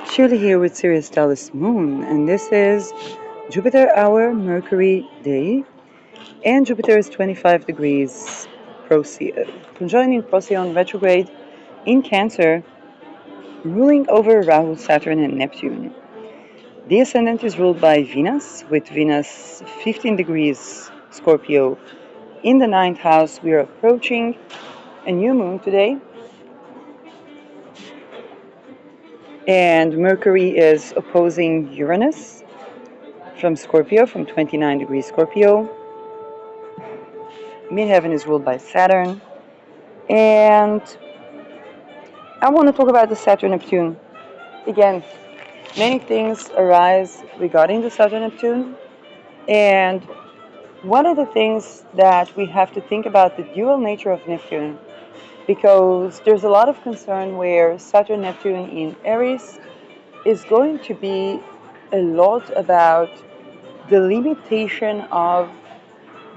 Shirley here with Sirius Dallas Moon, and this is Jupiter Hour Mercury Day, and Jupiter is 25 degrees conjoining Procyon retrograde in Cancer, ruling over Rahu, Saturn, and Neptune. The ascendant is ruled by Venus, with Venus 15 degrees Scorpio in the ninth house. We are approaching a new moon today, and Mercury is opposing Uranus from Scorpio, from 29 degrees Scorpio. Midheaven is ruled by Saturn. And I want to talk about the Saturn Neptune. Again, many things arise regarding the Saturn Neptune. And one of the things that we have to think about the dual nature of Neptune, because there's a lot of concern where Saturn Neptune in Aries is going to be a lot about the limitation of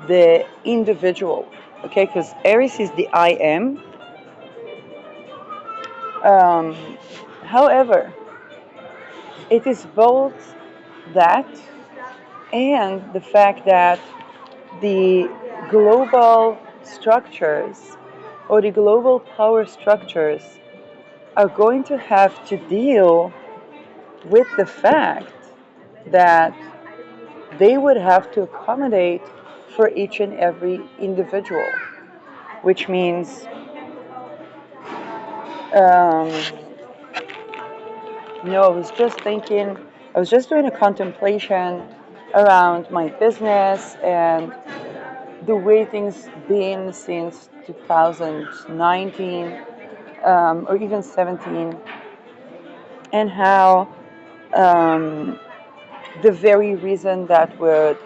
the individual, okay? Because Aries is the I am. Um, However, it is both that and the fact that the global structures or the global power structures are going to have to deal with the fact that they would have to accommodate for each and every individual, which means um, I was just doing a contemplation around my business and the way things been since 2019 or even 17, and how um, the very reason that would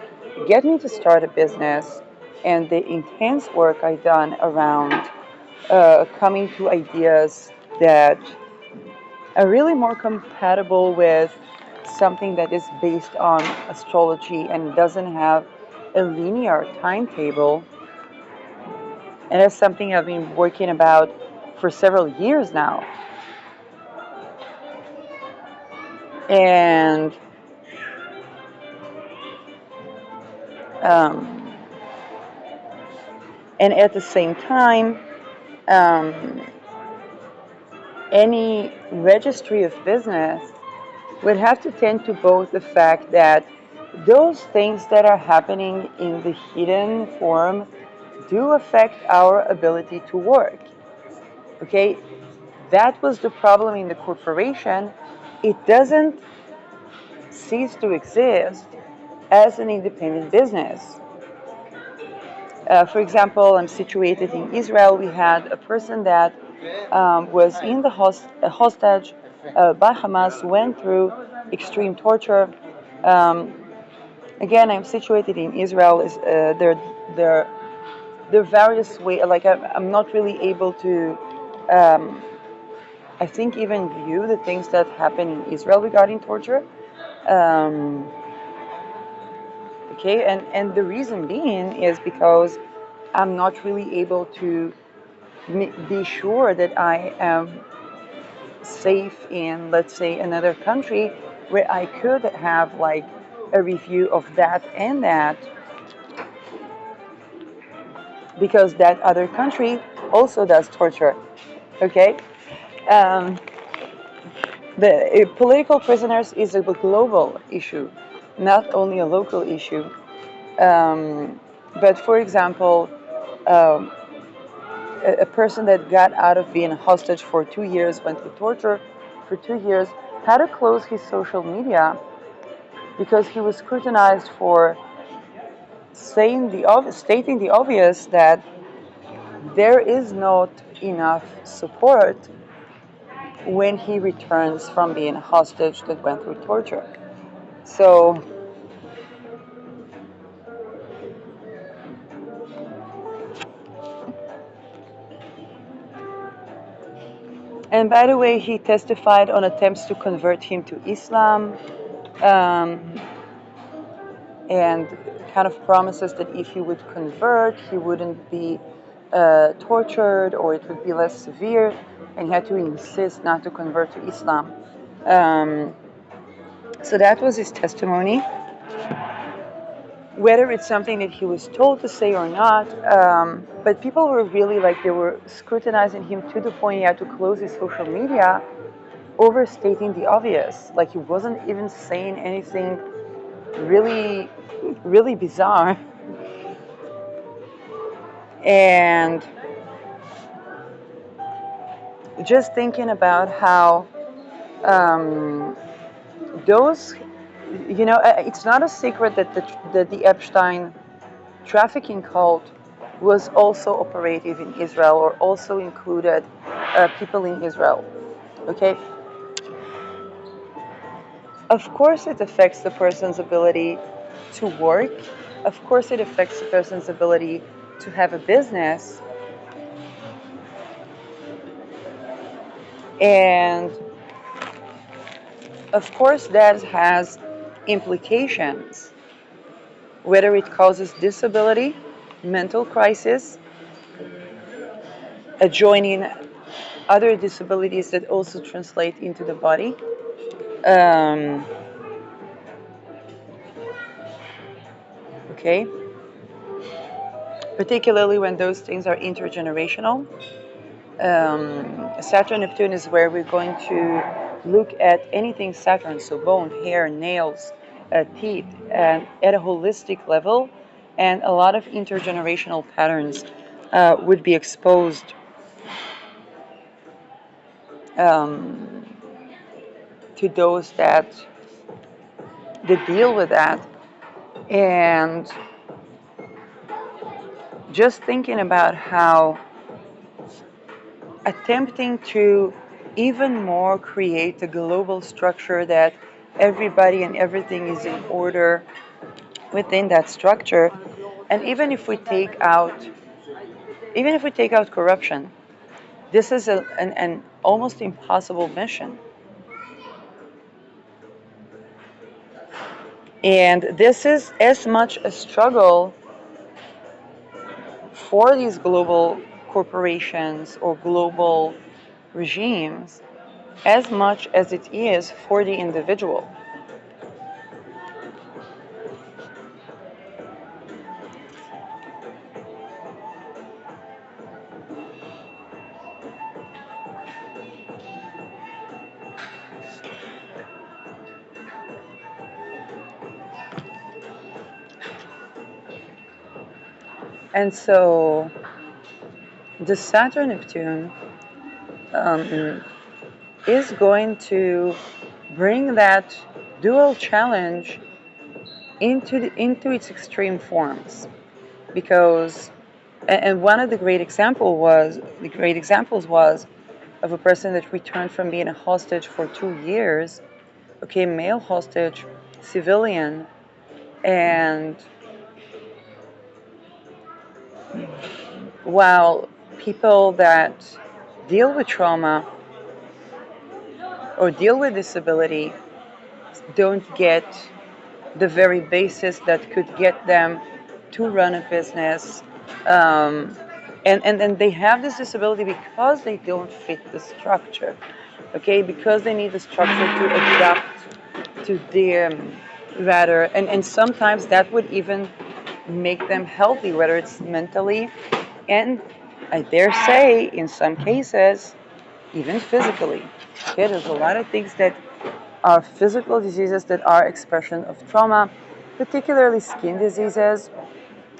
get me to start a business and the intense work I done around coming to ideas that are really more compatible with something that is based on astrology and doesn't have a linear timetable. And that's something I've been working about for several years now. And um, and at the same time, um, any registry of business would have to tend to both the fact that those things that are happening in the hidden form do affect our ability to work. Okay, that was the problem in the corporation. It doesn't cease to exist as an independent business. For example, I'm situated in Israel. We had a person that was in the hostage by Hamas, went through extreme torture. Um, Again, I'm situated in Israel. There are various ways. Like I'm not really able to. Um, I think even view the things that happen in Israel regarding torture. Um, okay, and the reason being is because I'm not really able to be sure that I am safe in, let's say, another country where I could have like a review of that and that, because that other country also does torture. Okay, um, the political prisoners is a global issue, not only a local issue. But for example, um, a person that got out of being a hostage for 2 years, went through torture for 2 years, had to close his social media because he was scrutinized for stating the obvious that there is not enough support when he returns from being a hostage that went through torture. So, and by the way, he testified on attempts to convert him to Islam, um, and kind of promises that if he would convert, he wouldn't be tortured, or it would be less severe, and he had to insist not to convert to Islam. Um, so that was his testimony. Whether it's something that he was told to say or not, but people were really like, they were scrutinizing him to the point he had to close his social media, overstating the obvious. Like, he wasn't even saying anything really, really bizarre. And just thinking about how those, it's not a secret that the Epstein trafficking cult was also operative in Israel, or also included people in Israel. Okay? Of course, it affects the person's ability to work. Of course, it affects the person's ability to have a business. And of course, that has implications, whether it causes disability, mental crisis, adjoining other disabilities that also translate into the body. Okay, particularly when those things are intergenerational. Saturn Neptune is where we're going to look at anything Saturn, so bone, hair, nails, teeth, and at a holistic level, and a lot of intergenerational patterns would be exposed to those that deal with that. And just thinking about how attempting to even more create a global structure that everybody and everything is in order within that structure, and even if we take out corruption, this is an almost impossible mission. And this is as much a struggle for these global corporations or global regimes as much as it is for the individual. And so the Saturn Neptune is going to bring that dual challenge into its extreme forms, because and one of the great examples was of a person that returned from being a hostage for 2 years, okay, male hostage, civilian, and while people that deal with trauma or deal with disability don't get the very basis that could get them to run a business, and they have this disability because they don't fit the structure, okay, because they need the structure to adapt to them rather, and sometimes that would even make them healthy, whether it's mentally, and I dare say in some cases even physically. Okay, there's a lot of things that are physical diseases that are expression of trauma, particularly skin diseases.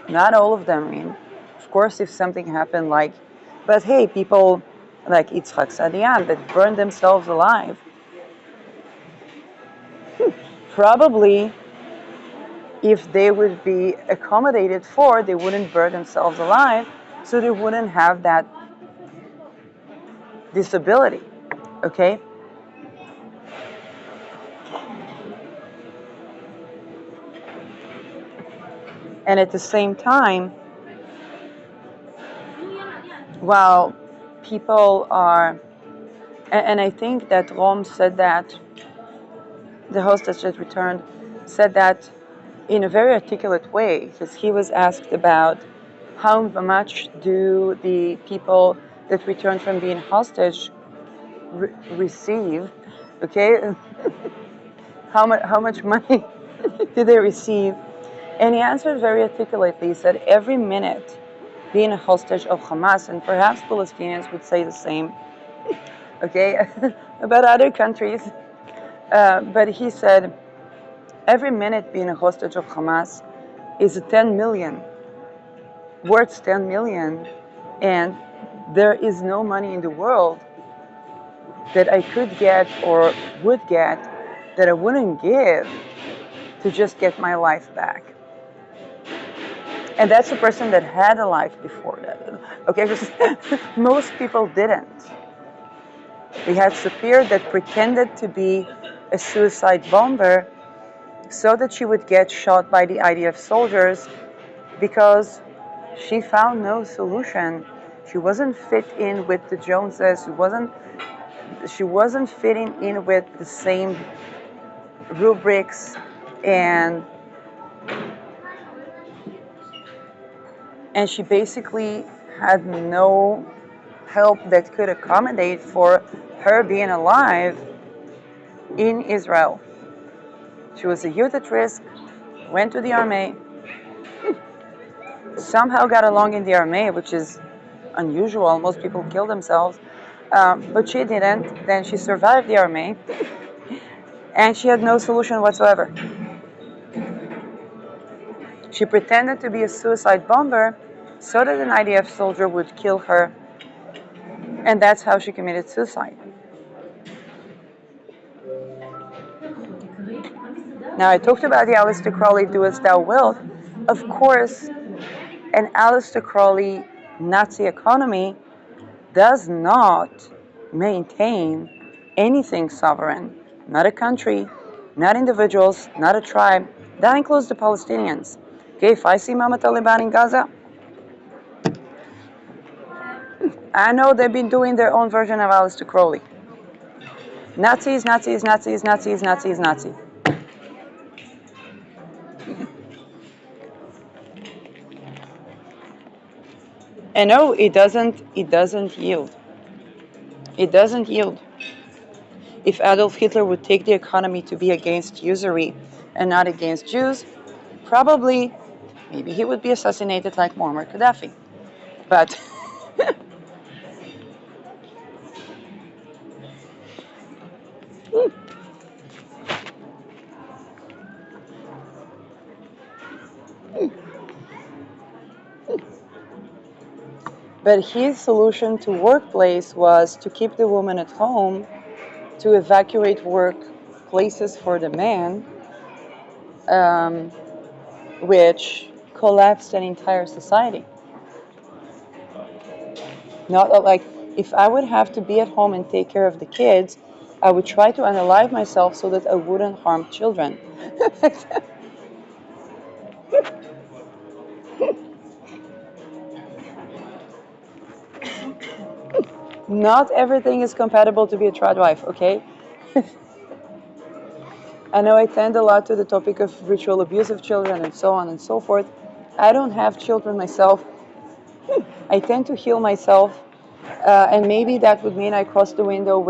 Not all of them. I mean, of course, if something happened, but hey, people like Yitzhak Sadian that burned themselves alive, probably if they would be accommodated for, they wouldn't burn themselves alive, so they wouldn't have that disability, okay? And at the same time, while people are, and I think that Rom said that, the host that just returned, said that in a very articulate way, because he was asked about how much do the people that returned from being hostage receive? Okay, how much money did they receive? And he answered very articulately. He said, every minute being a hostage of Hamas, and perhaps Palestinians would say the same, okay, about other countries. But he said, every minute being a hostage of Hamas is 10 million, worth 10 million, and there is no money in the world that I could get or would get that I wouldn't give to just get my life back. And that's a person that had a life before that. Okay, because most people didn't. We had Sapir that pretended to be a suicide bomber so that she would get shot by the IDF soldiers because she found no solution. She wasn't fit in with the Joneses. She wasn't fitting in with the same rubrics, and she basically had no help that could accommodate for her being alive in Israel. She was a youth at risk, went to the army, somehow got along in the army, which is unusual. Most people kill themselves, but she didn't. Then she survived the army, and she had no solution whatsoever. She pretended to be a suicide bomber so that an IDF soldier would kill her, and that's how she committed suicide. Now, I talked about the Aleister Crowley do as thou wilt. Of course, an Aleister Crowley Nazi economy does not maintain anything sovereign. Not a country, not individuals, not a tribe. That includes the Palestinians. Okay, if I see Mama Taliban in Gaza, I know they've been doing their own version of Aleister Crowley. Nazis, Nazis, Nazis, Nazis, Nazis, Nazis. And no, it doesn't yield. It doesn't yield. If Adolf Hitler would take the economy to be against usury and not against Jews, probably, maybe he would be assassinated like Muammar Gaddafi. But but his solution to workplace was to keep the woman at home, to evacuate workplaces for the men, which collapsed an entire society. Not like, if I would have to be at home and take care of the kids, I would try to unalive myself so that I wouldn't harm children. Not everything is compatible to be a trad wife, okay? I know I tend a lot to the topic of ritual abuse of children and so on and so forth. I don't have children myself. I tend to heal myself, and maybe that would mean I cross the window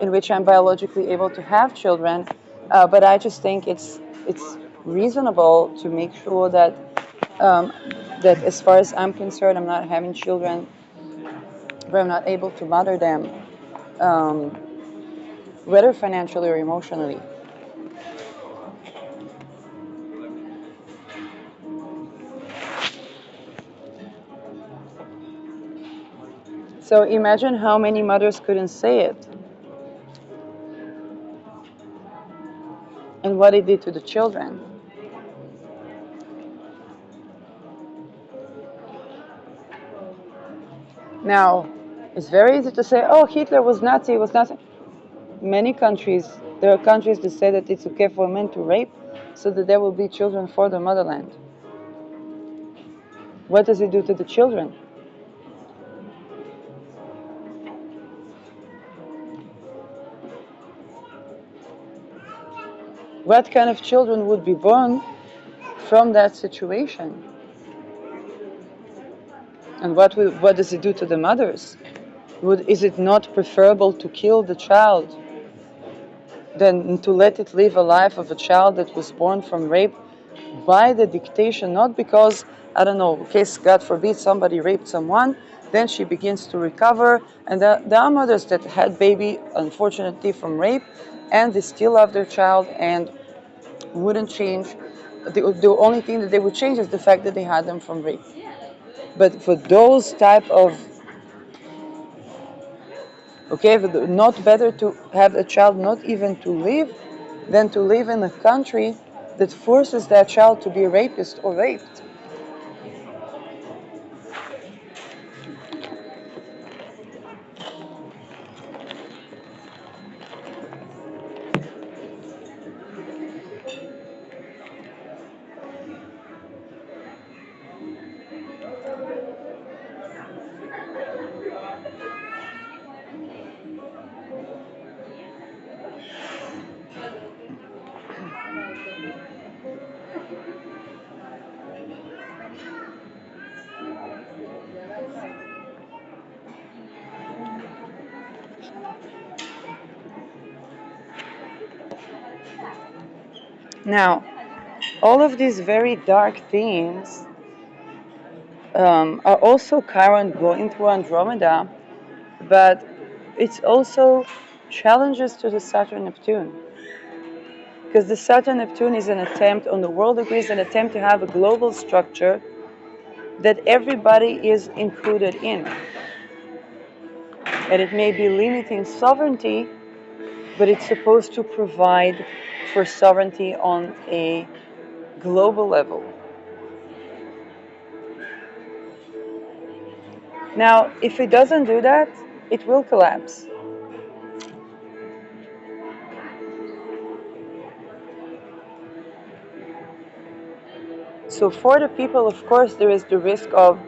in which I'm biologically able to have children. But I just think it's reasonable to make sure that that as far as I'm concerned, I'm not having children where I'm not able to mother them, whether financially or emotionally. So imagine how many mothers couldn't say it, and what it did to the children. Now, it's very easy to say, oh, Hitler was Nazi, was Nazi. Many countries, there are countries that say that it's okay for men to rape so that there will be children for the motherland. What does it do to the children? What kind of children would be born from that situation? And what does it do to the mothers? Is it not preferable to kill the child than to let it live a life of a child that was born from rape by the dictation, not because, I don't know, in case God forbid somebody raped someone, then she begins to recover. And there are mothers that had baby, unfortunately, from rape, and they still love their child and wouldn't change. The only thing that they would change is the fact that they had them from rape. But for those type of, okay, not better to have a child not even to live than to live in a country that forces that child to be a rapist or raped. Now, all of these very dark themes are also current going through Andromeda, but it's also challenges to the Saturn Neptune. Because the Saturn Neptune is an attempt, on the world agrees, an attempt to have a global structure that everybody is included in. And it may be limiting sovereignty, but it's supposed to provide for sovereignty on a global level. Now, if it doesn't do that, it will collapse. So for the people, of course, there is the risk of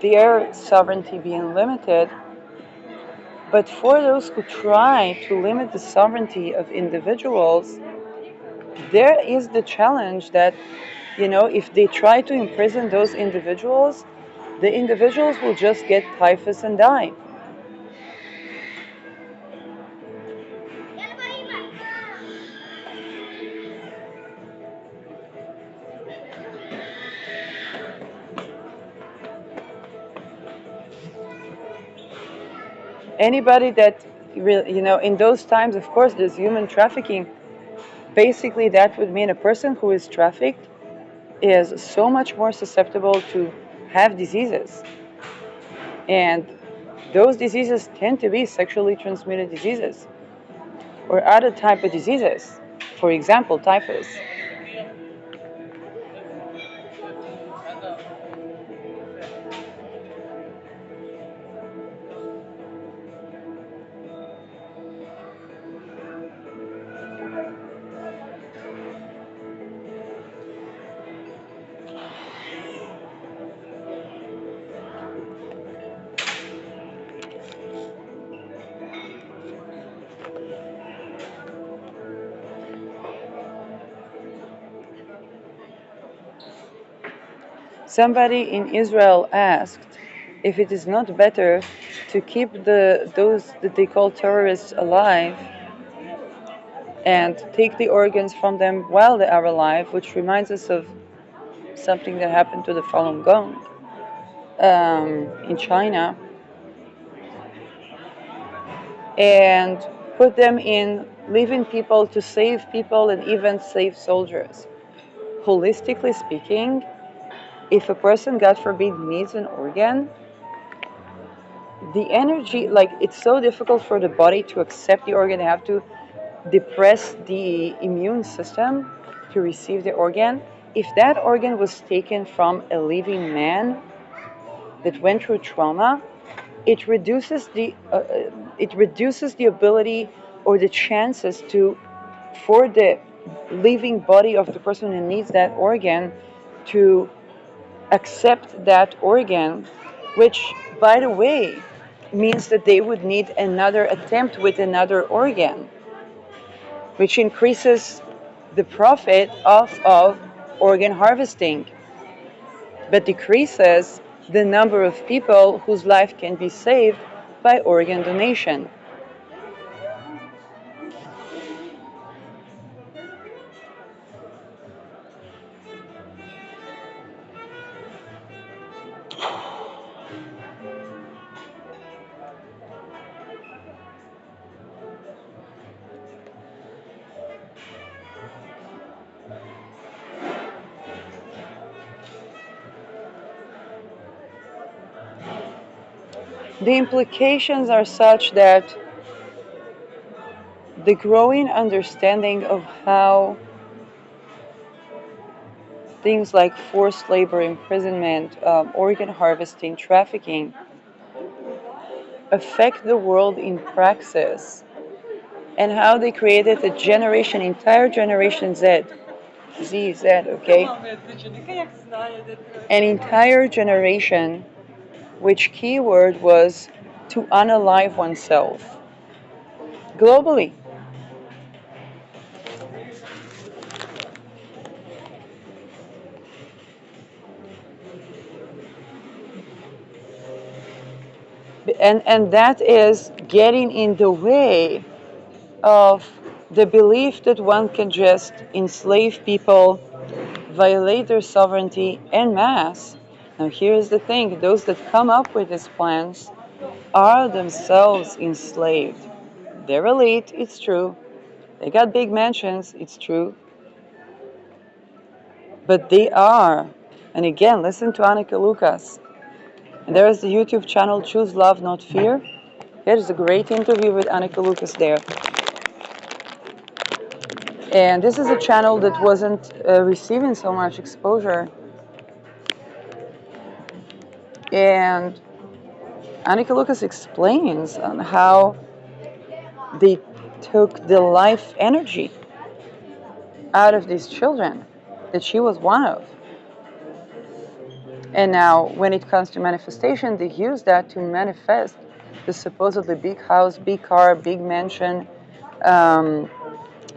their sovereignty being limited. But for those who try to limit the sovereignty of individuals, there is the challenge that, if they try to imprison those individuals, the individuals will just get typhus and die. Anybody that, in those times, of course, there's human trafficking. Basically, that would mean a person who is trafficked is so much more susceptible to have diseases. And those diseases tend to be sexually transmitted diseases or other type of diseases. For example, typhus. Somebody in Israel asked if it is not better to keep those that they call terrorists alive and take the organs from them while they are alive, which reminds us of something that happened to the Falun Gong in China, and put them in living people to save people and even save soldiers. Holistically speaking, if a person, God forbid, needs an organ, the energy, like, it's so difficult for the body to accept the organ. They have to depress the immune system to receive the organ. If that organ was taken from a living man that went through trauma, it reduces the ability or the chances for the living body of the person who needs that organ to accept that organ, which, by the way, means that they would need another attempt with another organ, which increases the profit of organ harvesting, but decreases the number of people whose life can be saved by organ donation. The implications are such that the growing understanding of how things like forced labor, imprisonment, organ harvesting, trafficking affect the world in praxis, and how they created a generation, entire generation Z, okay? An entire generation, which keyword was to unalive oneself globally. And that is getting in the way of the belief that one can just enslave people, violate their sovereignty en masse. Now, here's the thing, those that come up with these plans are themselves enslaved. They're elite, it's true. They got big mansions, it's true. But they are, and again, listen to Annika Lucas. And there is the YouTube channel Choose Love, Not Fear. There's a great interview with Annika Lucas there. And this is a channel that wasn't receiving so much exposure. And Annika Lucas explains on how they took the life energy out of these children that she was one of. And now, when it comes to manifestation, they use that to manifest the supposedly big house, big car, big mansion.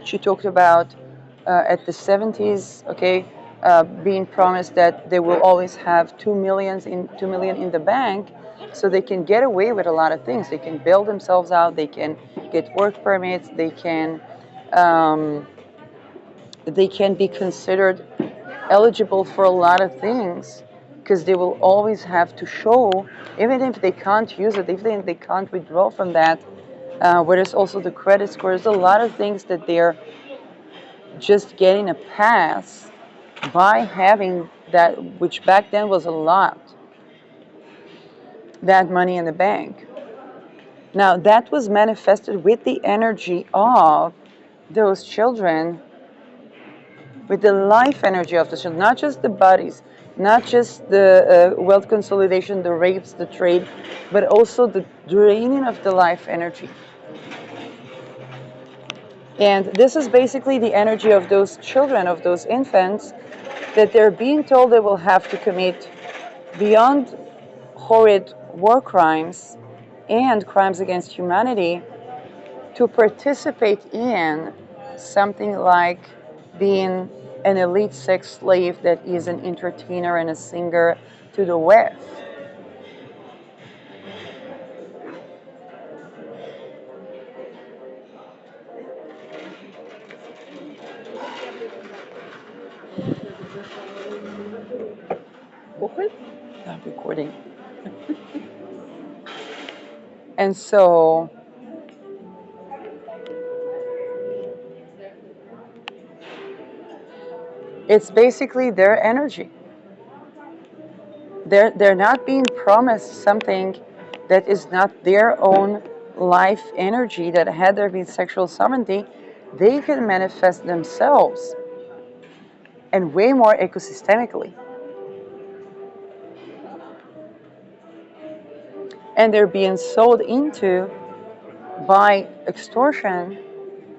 She talked about at the 70s, okay, being promised that they will always have 2 million in the bank, so they can get away with a lot of things. They can bail themselves out. They can get work permits. Um, they can be considered eligible for a lot of things because they will always have to show, even if they can't use it, even if they can't withdraw from that. Where there's also the credit score. There's a lot of things that they're just getting a pass by having that, which back then was a lot, that money in the bank. Now, that was manifested with the energy of those children, with the life energy of the children, not just the bodies, not just the wealth consolidation, the rapes, the trade, but also the draining of the life energy. And this is basically the energy of those children, of those infants, that they're being told they will have to commit beyond horrid war crimes and crimes against humanity to participate in something like being an elite sex slave that is an entertainer and a singer to the West. I'm recording. And so it's basically their energy. They're not being promised something that is not their own life energy, that had there been sexual sovereignty, they can manifest themselves, and way more ecosystemically. And they're being sold into by extortion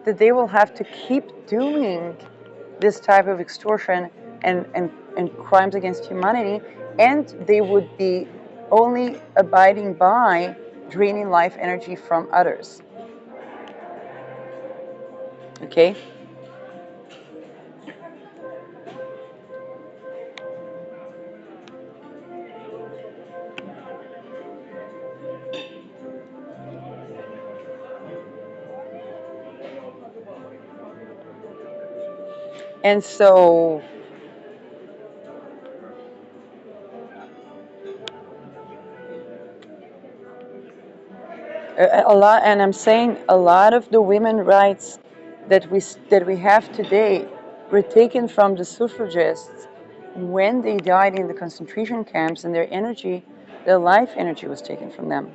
that they will have to keep doing this type of extortion and crimes against humanity, and they would be only abiding by draining life energy from others. Okay? And so a lot, and I'm saying a lot of the women rights that we have today were taken from the suffragists when they died in the concentration camps, and their life energy was taken from them.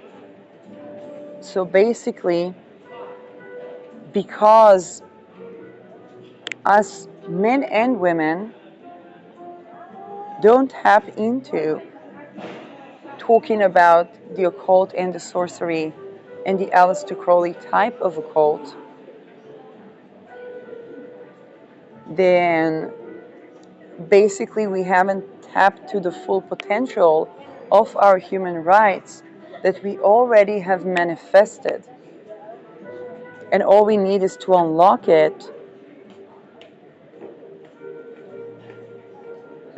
So basically, because us men and women don't tap into talking about the occult and the sorcery and the Aleister Crowley type of occult, then basically we haven't tapped to the full potential of our human rights that we already have manifested. And all we need is to unlock it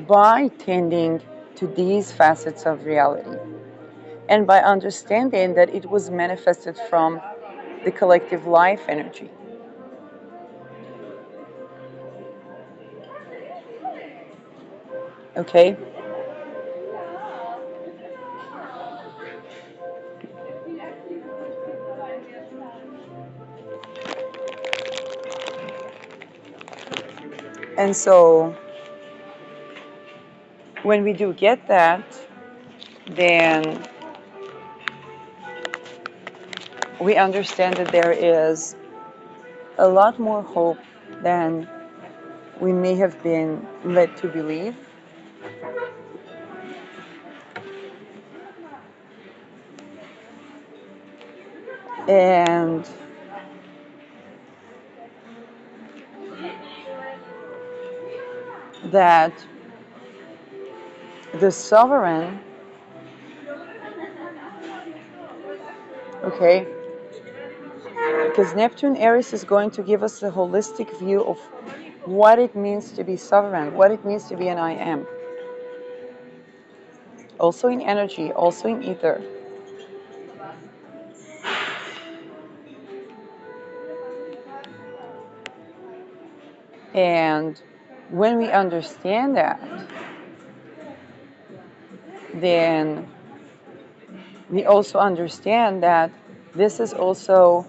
by tending to these facets of reality and by understanding that it was manifested from the collective life energy. Okay? And so when we do get that, then we understand that there is a lot more hope than we may have been led to believe. And that the sovereign, okay, because Neptune Aries is going to give us a holistic view of what it means to be sovereign, what it means to be an I am. Also in energy, also in ether. And when we understand that, then we also understand that this is also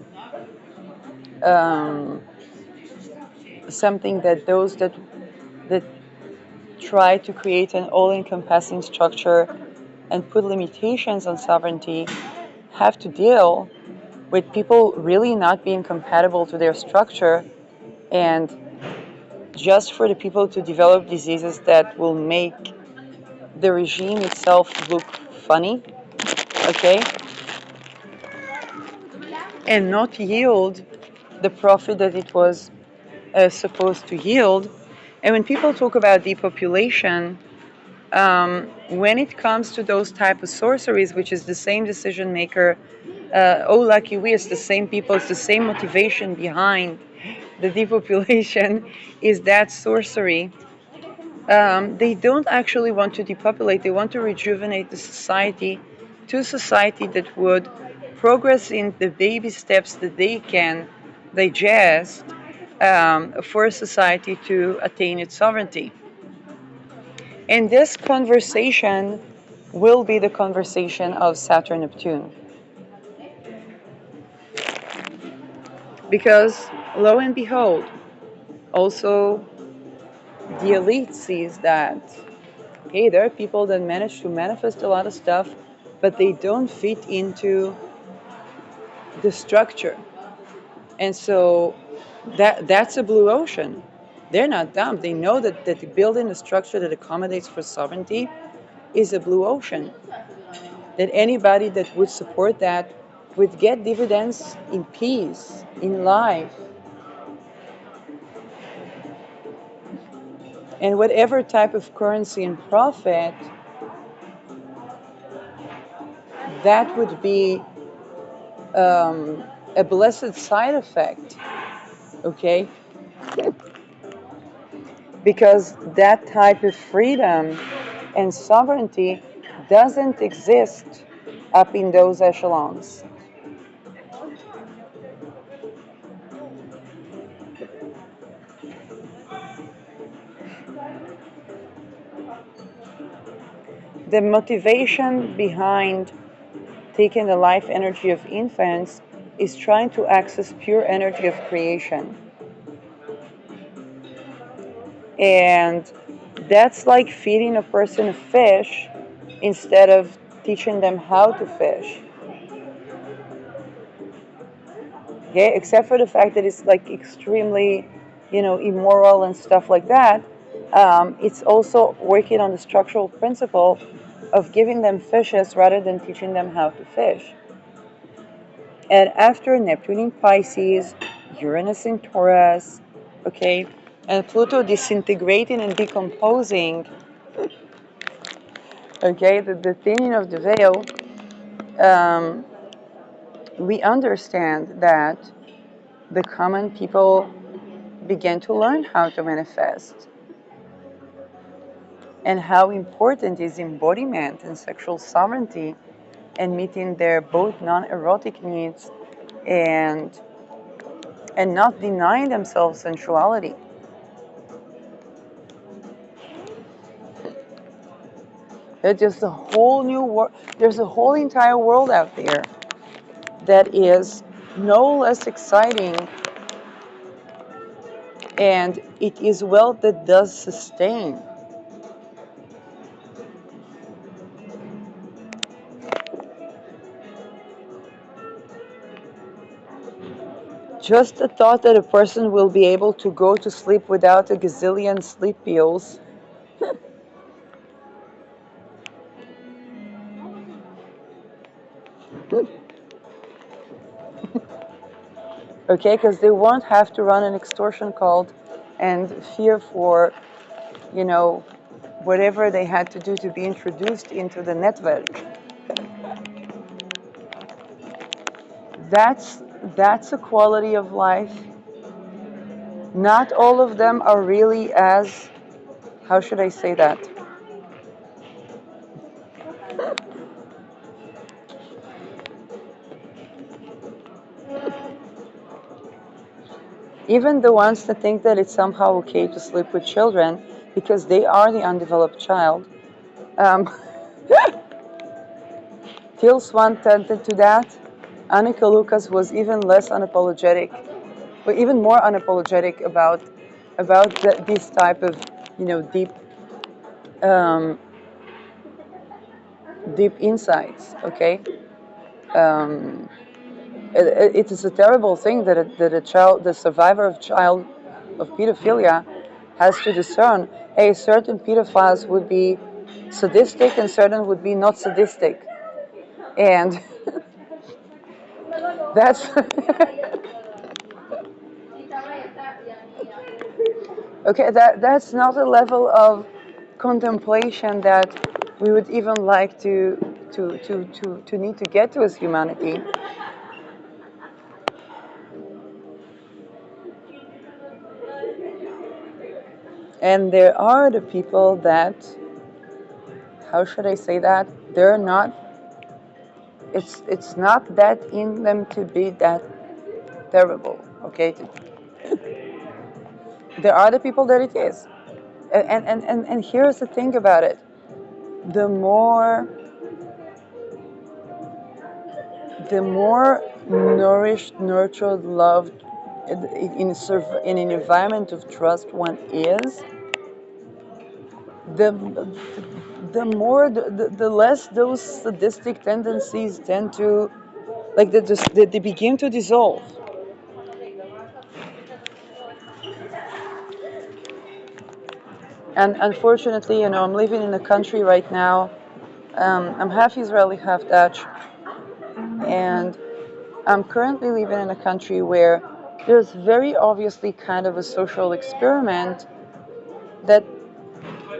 something that those that try to create an all-encompassing structure and put limitations on sovereignty have to deal with people really not being compatible to their structure, and just for the people to develop diseases that will make the regime itself look funny, okay, and not yield the profit that it was supposed to yield. And when people talk about depopulation, when it comes to those type of sorceries, which is the same decision maker, oh lucky we, it's the same people, it's the same motivation behind the depopulation, is that sorcery. They don't actually want to depopulate, they want to rejuvenate the society to a society that would progress in the baby steps that they can digest, for a society to attain its sovereignty. And this conversation will be the conversation of Saturn Neptune. Because lo and behold, also the elite sees that, hey, there are people that manage to manifest a lot of stuff, but they don't fit into the structure. And so that's a blue ocean. They're not dumb. They know that building a structure that accommodates for sovereignty is a blue ocean. That anybody that would support that would get dividends in peace, in life. And whatever type of currency and profit, that would be a blessed side effect, okay? Because that type of freedom and sovereignty doesn't exist up in those echelons. the motivation behind taking the life energy of infants is trying to access pure energy of creation. And that's like feeding a person a fish instead of teaching them how to fish. Okay, except for the fact that it's like extremely, immoral and stuff like that. It's also working on the structural principle of giving them fishes rather than teaching them how to fish. And after Neptune in Pisces, Uranus in Taurus, okay, and Pluto disintegrating and decomposing, okay, the thinning of the veil, we understand that the common people began to learn how to manifest and how important is embodiment and sexual sovereignty and meeting their both non-erotic needs and not denying themselves sensuality. There's just a whole new world. There's a whole entire world out there that is no less exciting, and it is wealth that does sustain. Just the thought that a person will be able to go to sleep without a gazillion sleep pills. Okay, because they won't have to run an extortion cult and fear for, whatever they had to do to be introduced into the network. That's a quality of life. Not all of them are really as, how should I say that? Even the ones that think that it's somehow okay to sleep with children because they are the undeveloped child. Till Swan tended to that. Annika Lucas was even less unapologetic, but even more unapologetic about this type of, deep deep insights. Okay, it is a terrible thing that a child, the survivor of pedophilia, has to discern. Hey, certain pedophiles would be sadistic and certain would be not sadistic, and that's okay. That's not a level of contemplation that we would even like to need to get to as humanity. And there are the people that, how should I say that? They're not, it's not that in them to be that terrible, okay? There are the people that it is. And here's the thing about it. The more nourished, nurtured, loved in an environment of trust one is, the less those sadistic tendencies tend to, like, they begin to dissolve. And unfortunately, I'm living in a country right now. I'm half Israeli, half Dutch, and I'm currently living in a country where there's very obviously kind of a social experiment that,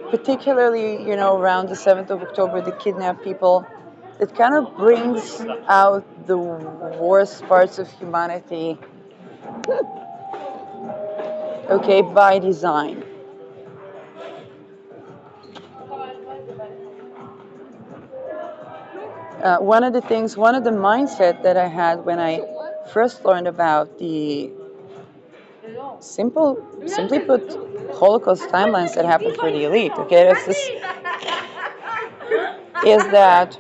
particularly, around the 7th of October, the kidnapped people, it kind of brings out the worst parts of humanity, okay, by design. One of the mindset that I had when I first learned about the simply put, Holocaust timelines that happened for the elite. Okay, that's this. is that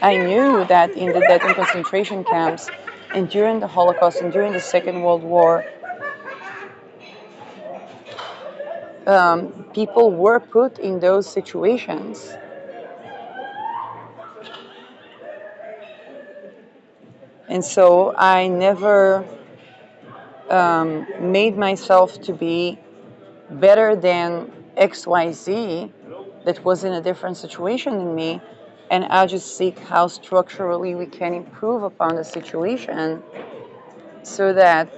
I knew that in the death and concentration camps and during the Holocaust and during the Second World War, people were put in those situations. And so I never made myself to be better than XYZ that was in a different situation than me. And I just seek how structurally we can improve upon the situation so that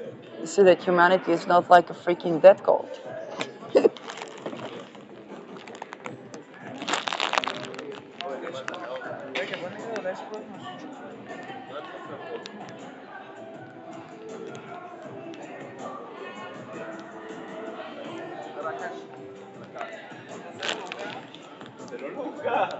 humanity is not like a freaking death cult.